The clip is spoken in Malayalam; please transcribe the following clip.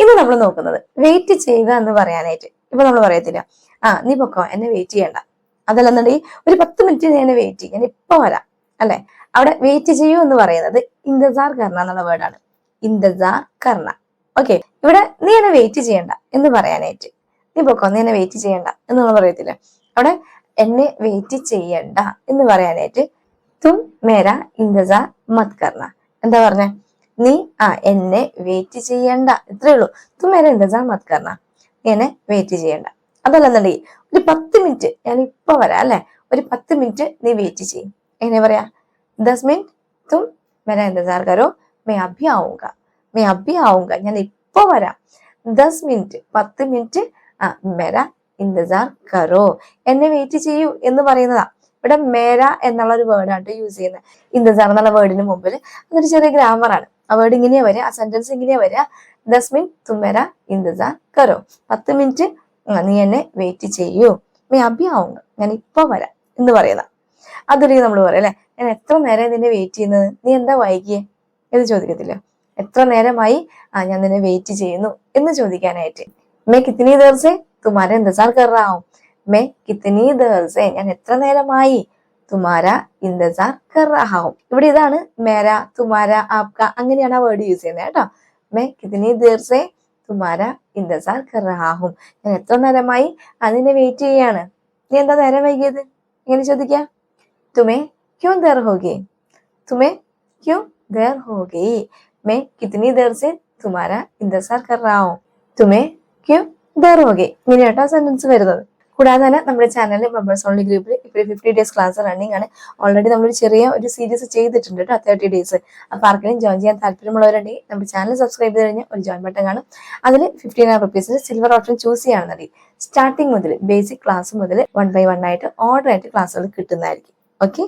ഇന്ന് നമ്മൾ നോക്കുന്നത് വെയിറ്റ് ചെയ്യുക എന്ന് പറയാനായിട്ട്. ഇപ്പൊ നമ്മൾ പറയത്തില്ല, നീ പൊക്കോ, എന്നെ വെയിറ്റ് ചെയ്യണ്ട. അതല്ലെന്നുണ്ടെങ്കിൽ ഒരു 10 മിനിറ്റ് നീ എന്നെ വെയിറ്റ് ചെയ്യും, ഞാൻ ഇപ്പൊ വരാം, അല്ലെ? അവിടെ വെയിറ്റ് ചെയ്യൂ എന്ന് പറയുന്നത് ഇന്റസാർ കർണ എന്നുള്ള വേർഡാണ്. ഇന്റസാർ കർണ. ഓക്കെ, ഇവിടെ നീ എന്നെ വെയിറ്റ് ചെയ്യണ്ട എന്ന് പറയാനായിട്ട്, നീ പൊക്കോ, നീ എന്നെ വെയിറ്റ് ചെയ്യണ്ട എന്ന് നമ്മൾ പറയത്തില്ല. അവിടെ എന്നെ വെയിറ്റ് ചെയ്യണ്ട എന്ന് പറയാനായിട്ട് തും മേര ഇന്റസാർ മത് കർണ. എന്താ പറഞ്ഞേ? നീ എന്നെ വെയിറ്റ് ചെയ്യണ്ട, ഇത്രേ ഉള്ളൂ. തും മേര ഇന്റസാർ മത് കർണ, നീ എന്നെ വെയിറ്റ് ചെയ്യണ്ട. അതല്ലെന്നുണ്ടെങ്കിൽ ഒരു 10 മിനിറ്റ് ഞാൻ ഇപ്പൊ വരാം, അല്ലെ? ഒരു 10 മിനിറ്റ് നീ വെയിറ്റ് ചെയ്യും. എങ്ങനെ പറയാ? 10 മിനിറ്റ് തും മേര ഇന്റസാർ കരോ, മേ അഭി ആവുക. മേ അഭി ആവുക, ഞാൻ ഇപ്പൊ വരാം. 10 മിനിറ്റ് 10 മിനിറ്റ് മേര ഇന്റസാർ കരോ, എന്നെ വെയിറ്റ് ചെയ്യൂ എന്ന് പറയുന്നതാ. ഇവിടെ മേര എന്നുള്ള ഒരു വേർഡാണ് യൂസ് ചെയ്യുന്നത്. ഇന്റസാർ എന്നുള്ള വേർഡിന് മുമ്പിൽ അതൊരു ചെറിയ ഗ്രാമറാണ്. ആ വേർഡ് ഇങ്ങനെയാ വരിക, ആ സെന്റൻസ് ഇങ്ങനെയാ വരിക. 10 മിനിറ്റ് തും മേര ഇന്റസാർ കരോ, 10 മിനിറ്റ് നീ എന്നെ വെയിറ്റ് ചെയ്യൂ. മേ അഭി ആവുക, ഞാൻ ഇപ്പൊ വരാം എന്ന് പറയുന്ന. അതൊരു നമ്മൾ പറയാം, അല്ലെ? ഞാൻ എത്ര നേരം നിന്നെ വെയിറ്റ് ചെയ്യുന്നത്, നീ എന്താ വൈകിയേ എന്ന് ചോദിക്കത്തില്ല. എത്ര നേരമായി ഞാൻ നിന്നെ വെയിറ്റ് ചെയ്യുന്നു എന്ന് ചോദിക്കാനായിട്ട്. മേ കിത്തനി ദേർ സേ തുമാര ഇന്റസാർ കർ റഹാ ഹൂം. മേ കിത്തനി ദേർ സേ, ഞാൻ എത്ര നേരമായി തുമാര ഇന്റസാർ കർ റഹാ ഹൂം. ഇവിടെ ഇതാണ് മേര, തുമാര, ആപ്ക, അങ്ങനെയാണ് ആ വേർഡ് യൂസ് ചെയ്യുന്നത് കേട്ടോ. മേ കിത്തനി ദേർ സേ തുമാര ഇന്റസാർ കർ റഹാ ഹൂം, ഞാൻ എത്ര നേരമായി അതിനെ വെയിറ്റ് ചെയ്യാണ്. നീ എന്താ നേരം വൈകിയത്? ഇങ്ങനെ ചോദിക്കാം. തുമേ ക്യോ ദേർ ഹോ ഗയി, തുമേ ക്യോ ദേർ ഹോ ഗയി. മേ കിത്തനി ദേർ സേ തുമാര ഇന്റസാർ കർ റഹാ ഹൂം. തുമേ ക്യോ ദേർ ഹോ ഗയി. ഇങ്ങനെയാട്ടോ സെന്റൻസ് വരുന്നത്. കൂടാതെ തന്നെ നമ്മുടെ ചാനലിൽ മെമ്പേഴ്സ് ഓൺലി ഗ്രൂപ്പിൽ ഇപ്പോൾ 50 ഡേയ്സ് ക്ലാസ് റണ്ണിങ് ആണ്. ഓൾറെഡി നമ്മളൊരു ചെറിയ ഒരു സീരീസ് ചെയ്തിട്ടുണ്ട് കേട്ടോ, 30 ഡേയ്സ്. അപ്പോൾ ആർക്കെങ്കിലും ജോയിൻ ചെയ്യാൻ താല്പര്യമുള്ളവരുണ്ടെങ്കിൽ നമ്മുടെ ചാനൽ സബ്സ്ക്രൈബ് ചെയ്ത് കഴിഞ്ഞാൽ ഒരു ജോയിൻ ബട്ടൺ കാണും. അതിൽ 59 റുപ്പീസിന് സിൽവർ ഓപ്ഷൻ ചൂസ് ചെയ്യുകയാണെന്നുണ്ടെങ്കിൽ സ്റ്റാർട്ടിങ് മുതൽ ബേസിക് ക്ലാസ് മുതൽ 1 by 1 ആയിട്ട് ഓർഡർ ആയിട്ട് ക്ലാസ്സുകൾ കിട്ടുന്നതായിരിക്കും. ഓക്കെ.